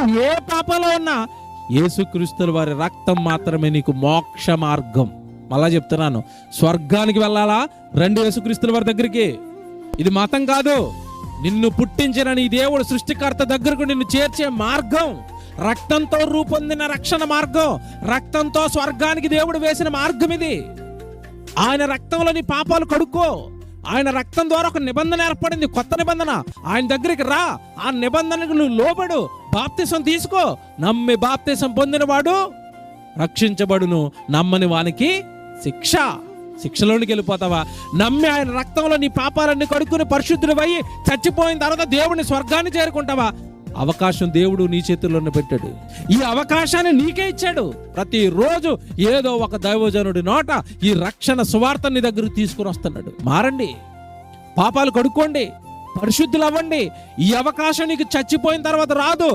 నువ్వు ఏ పాపంలో ఉన్నా యేసుక్రీస్తుల వారి రక్తం మాత్రమే నీకు మోక్ష మార్గం. మళ్ళా చెప్తున్నాను, స్వర్గానికి వెళ్ళాలా? రండి యేసుక్రీస్తుల వారి దగ్గరికి. ఇది మతం కాదు, నిన్ను పుట్టించిన నీ దేవుడు సృష్టికర్త దగ్గరకు నిన్ను చేర్చే మార్గం. రక్తంతో రూపొందిన రక్షణ మార్గం, రక్తంతో స్వర్గానికి దేవుడు వేసిన మార్గం ఇది. ఆయన రక్తంలో నీ పాపాలు కడుక్కో. ఆయన రక్తం ద్వారా ఒక నిబంధన ఏర్పడింది, కొత్త నిబంధన. ఆయన దగ్గరికి రా, ఆ నిబంధనకు నువ్వు లోబడు, బాప్తిసం తీసుకో. నమ్మి బాప్తిసం పొందినవాడు రక్షించబడును, నమ్మని వానికి శిక్ష. శిక్షలోనికి వెళ్ళిపోతావా? నమ్మి ఆయన రక్తంలో నీ పాపాలన్నీ కడుక్కుని పరిశుద్ధుడవయ్యి చచ్చిపోయిన తర్వాత దేవుని స్వర్గాన్ని చేరుకుంటావా? అవకాశం దేవుడు నీ చేతుల్లోనే పెట్టాడు. ఈ అవకాశాన్ని నీకే ఇచ్చాడు. ప్రతిరోజు ఏదో ఒక దైవజనుడి నోట ఈ రక్షణ సువార్త నీ దగ్గరకు తీసుకుని వస్తున్నాడు. మారండి, పాపాలు కడుక్కోండి, పరిశుద్ధులు అవ్వండి. ఈ అవకాశం నీకు చచ్చిపోయిన తర్వాత రాదు.